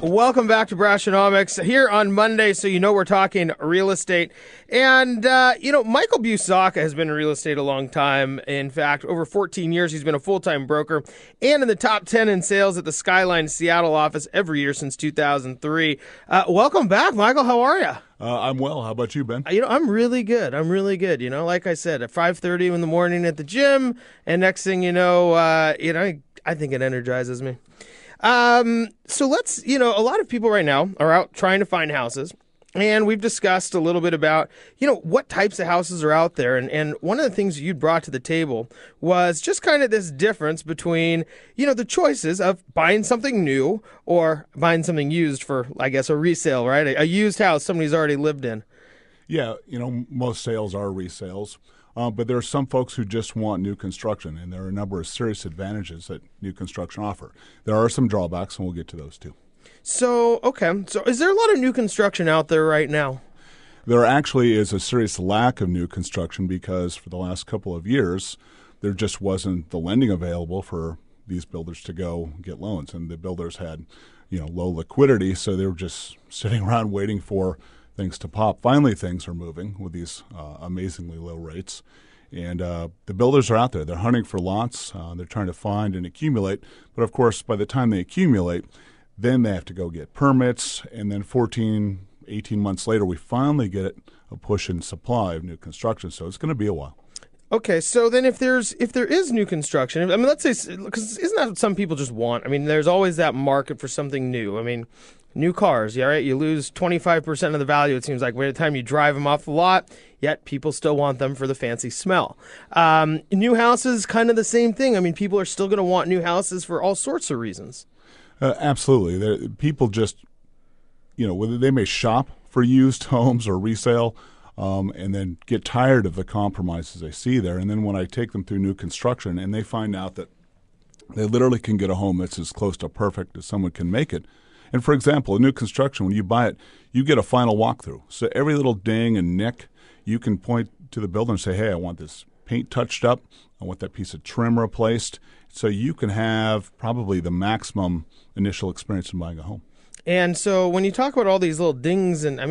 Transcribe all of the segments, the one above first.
Welcome back to Brashonomics here on Monday, so you know we're talking real estate. And, Michael Busacca has been in real estate a long time. In fact, over 14 years, he's been a full-time broker and in the top 10 in sales at the Skyline Seattle office every year since 2003. Welcome back, Michael. How are you? I'm well. How about you, Ben? I'm really good. Like I said, at 5:30 in the morning at the gym, and next thing you know, I think it energizes me. So a lot of people right now are out trying to find houses, and we've discussed a little bit about, what types of houses are out there. And one of the things you brought to the table was just kind of this difference between, the choices of buying something new or buying something used for, I guess, a resale, right? A used house somebody's already lived in. Yeah, most sales are resales. But there are some folks who just want new construction, and there are a number of serious advantages that new construction offer. There are some drawbacks, and we'll get to those too. So is there a lot of new construction out there right now? There actually is a serious lack of new construction because for the last couple of years, there just wasn't the lending available for these builders to go get loans. And the builders had, low liquidity, so they were just sitting around waiting for things to pop. Finally, things are moving with these amazingly low rates. And the builders are out there. They're hunting for lots. They're trying to find and accumulate. But, of course, by the time they accumulate, then they have to go get permits. And then 14, 18 months later, we finally get a push in supply of new construction. So it's going to be a while. Okay, so then if there is new construction, let's say, because isn't that what some people just want? There's always that market for something new. New cars, yeah, right? You lose 25% of the value, it seems like, by the time you drive them off the lot, yet people still want them for the fancy smell. New houses, kind of the same thing. People are still going to want new houses for all sorts of reasons. Absolutely. People just, whether they may shop for used homes or resale, and then get tired of the compromises they see there. And then when I take them through new construction and they find out that they literally can get a home that's as close to perfect as someone can make it. And for example, a new construction, when you buy it, you get a final walkthrough. So every little ding and nick, you can point to the builder and say, hey, I want this paint touched up. I want that piece of trim replaced. So you can have probably the maximum initial experience in buying a home. And so when you talk about all these little dings, and I'm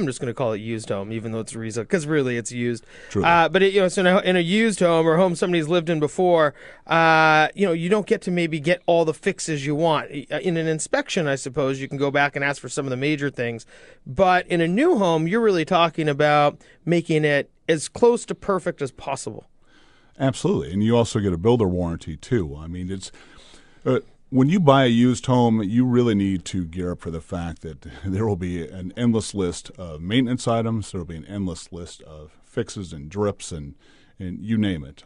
just going to call it used home, even though it's resale, because really it's used. But in a used home or a home somebody's lived in before, you don't get to maybe get all the fixes you want. In an inspection, I suppose you can go back and ask for some of the major things. But in a new home, you're really talking about making it as close to perfect as possible. Absolutely, and you also get a builder warranty too. It's. When you buy a used home, you really need to gear up for the fact that there will be an endless list of maintenance items. There will be an endless list of fixes and drips and you name it.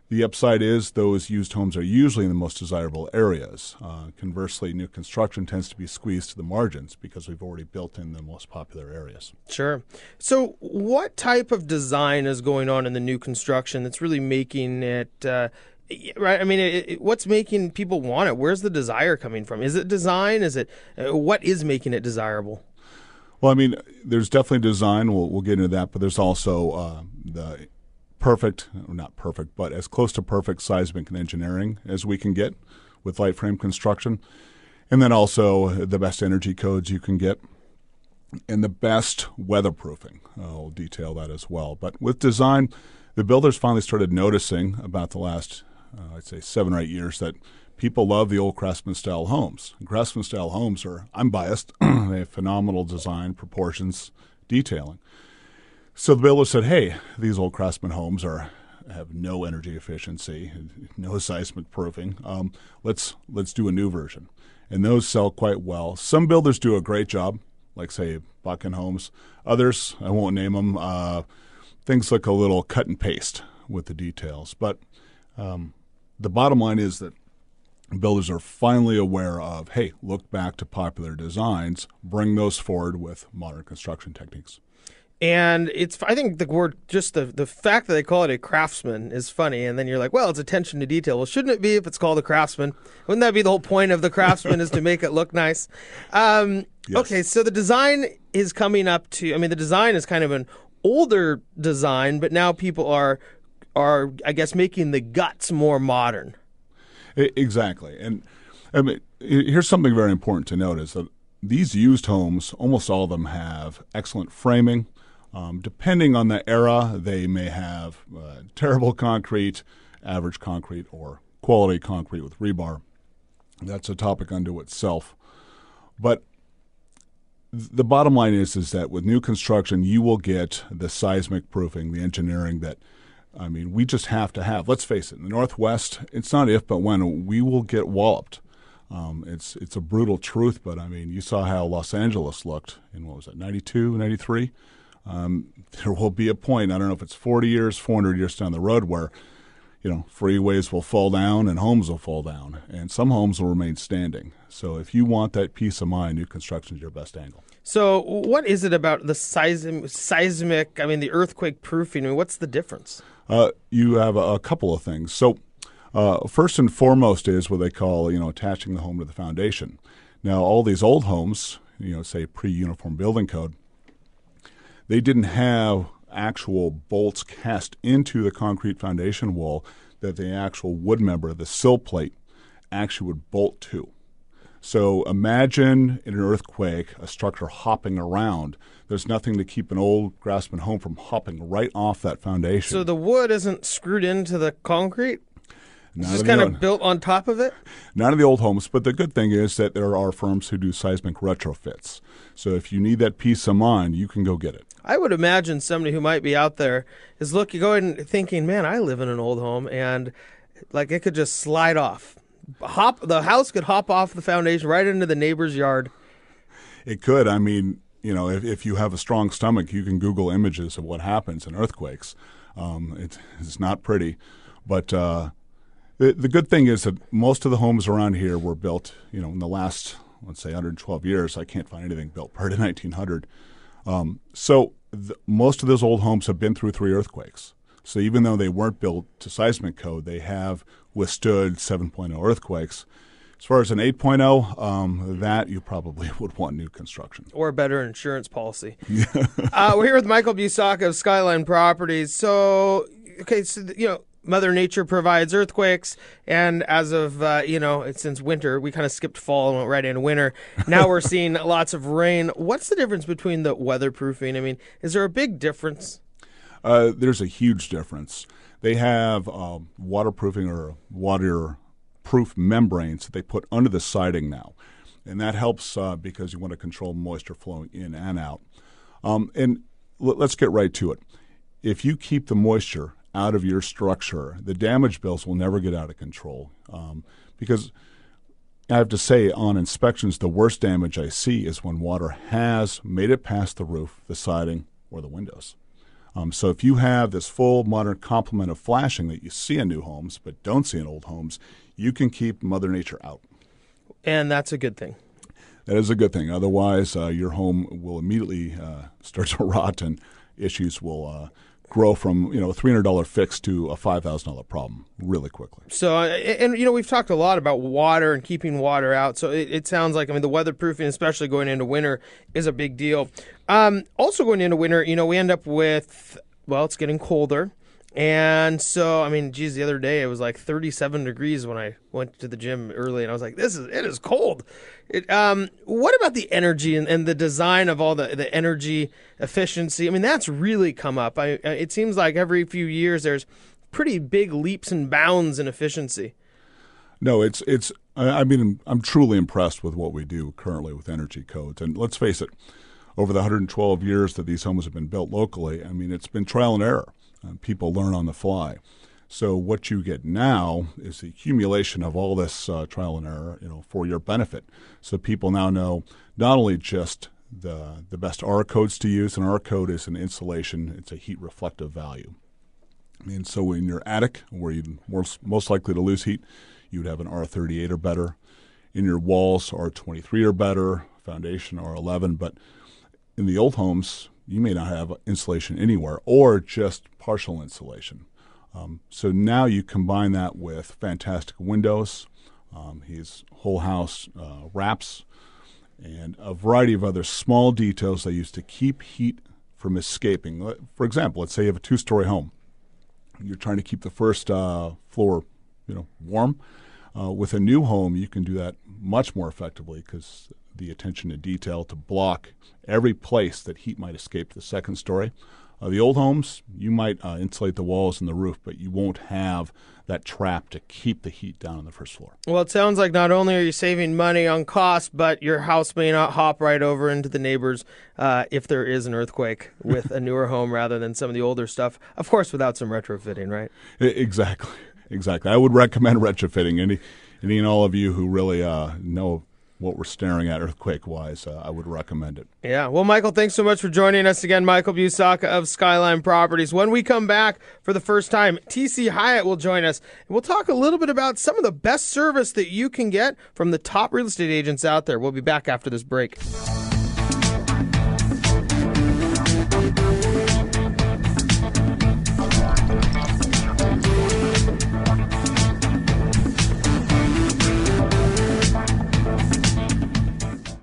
The upside is those used homes are usually in the most desirable areas. Conversely, new construction tends to be squeezed to the margins because we've already built in the most popular areas. Sure. So what type of design is going on in the new construction that's really making it right? What's making people want it? Where's the desire coming from? Is it design? What is making it desirable? Well, there's definitely design. We'll get into that, but there's also the not perfect, but as close to perfect seismic and engineering as we can get with light frame construction. And then also the best energy codes you can get and the best weatherproofing. I'll detail that as well. But with design, the builders finally started noticing about the last I'd say 7 or 8 years that people love the old Craftsman-style homes. Craftsman-style homes I'm biased, they have phenomenal design, proportions, detailing. So the builder said, hey, these old Craftsman homes have no energy efficiency, no seismic proofing. Let's do a new version. And those sell quite well. Some builders do a great job, like, say, Buchan Homes. Others, I won't name them, things look a little cut and paste with the details. But the bottom line is that builders are finally aware of, hey, look back to popular designs, bring those forward with modern construction techniques. And I think the word, just the fact that they call it a craftsman is funny. And then you're like, well, it's attention to detail. Well, shouldn't it be if it's called a craftsman? Wouldn't that be the whole point of the craftsman is to make it look nice? Yes. Okay, so the design is coming up to, the design is kind of an older design, but now people are I guess, making the guts more modern. Exactly. And I mean, here's something very important to note is that these used homes, almost all of them have excellent framing. Depending on the era, they may have terrible concrete, average concrete, or quality concrete with rebar. That's a topic unto itself. But the bottom line is that with new construction, you will get the seismic proofing, the engineering that, I mean, we just have to have. Let's face it, in the Northwest, it's not if but when we will get walloped. It's a brutal truth, but I mean, you saw how Los Angeles looked in, what was it, 92, 93? There will be a point, I don't know if it's 40 years, 400 years down the road, where freeways will fall down and homes will fall down, and some homes will remain standing. So if you want that peace of mind, new construction is your best angle. So what is it about the seismic, I mean, the earthquake proofing? I mean, what's the difference? You have a couple of things. So first and foremost is what they call, attaching the home to the foundation. Now, all these old homes, say pre-Uniform Building Code, they didn't have actual bolts cast into the concrete foundation wall that the actual wood member, the sill plate, actually would bolt to. So imagine in an earthquake a structure hopping around. There's nothing to keep an old Grassman home from hopping right off that foundation. So the wood isn't screwed into the concrete? It's just kind of built on top of it? None of the old homes, but the good thing is that there are firms who do seismic retrofits. So if you need that peace of mind, you can go get it. I would imagine somebody who might be out there is going thinking, man, I live in an old home, and like it could just slide off. The house could hop off the foundation right into the neighbor's yard. It could. I mean, if you have a strong stomach, you can Google images of what happens in earthquakes. It's not pretty. But the good thing is that most of the homes around here were built, in the last, let's say, 112 years. I can't find anything built prior to 1900. So most of those old homes have been through 3 earthquakes. So even though they weren't built to seismic code, they have withstood 7.0 earthquakes. As far as an 8.0, that you probably would want new construction. Or a better insurance policy. We're here with Michael Busacca of Skyline Properties. So, Mother Nature provides earthquakes, and as of, since winter, we kind of skipped fall and went right into winter. Now we're seeing lots of rain. What's the difference between the weatherproofing? I mean, is there a big difference? There's a huge difference. They have waterproofing or waterproof membranes that they put under the siding now, and that helps because you want to control moisture flowing in and out. And let's get right to it. If you keep the moisture out of your structure, the damage bills will never get out of control. Because I have to say, on inspections, the worst damage I see is when water has made it past the roof, the siding, or the windows. So if you have this full modern complement of flashing that you see in new homes but don't see in old homes, you can keep Mother Nature out. And that's a good thing. That is a good thing. Otherwise, your home will immediately start to rot, and issues will grow from a $300 fix to a $5,000 problem really quickly. So, we've talked a lot about water and keeping water out. So it sounds like, the weatherproofing, especially going into winter, is a big deal. Also going into winter, we end up with, it's getting colder. And so, the other day it was like 37 degrees when I went to the gym early, and I was like, it is cold. What about the energy and the design of all the energy efficiency? That's really come up. It seems like every few years there's pretty big leaps and bounds in efficiency. No, I'm truly impressed with what we do currently with energy codes. And let's face it, over the 112 years that these homes have been built locally, it's been trial and error. People learn on the fly. So what you get now is the accumulation of all this trial and error, for your benefit. So people now know not only just the best R codes to use, and R code is an insulation, it's a heat reflective value. And so in your attic, where you're most likely to lose heat, you would have an R38 or better. In your walls, R23 or better, foundation R11. But in the old homes, you may not have insulation anywhere, or just partial insulation. So now you combine that with fantastic windows, his whole house wraps, and a variety of other small details they use to keep heat from escaping. For example, let's say you have a 2-story home. You're trying to keep the first floor, warm. With a new home, you can do that much more effectively because the attention to detail to block every place that heat might escape to the second story. The old homes, you might insulate the walls and the roof, but you won't have that trap to keep the heat down on the first floor. Well, it sounds like not only are you saving money on cost, but your house may not hop right over into the neighbors if there is an earthquake with a newer home rather than some of the older stuff. Of course, without some retrofitting, right? Exactly. I would recommend retrofitting. Any and all of you who really know what we're staring at earthquake-wise, I would recommend it. Yeah. Well, Michael, thanks so much for joining us again. Michael Busacca of Skyline Properties. When we come back for the first time, TC Hyatt will join us. And we'll talk a little bit about some of the best service that you can get from the top real estate agents out there. We'll be back after this break.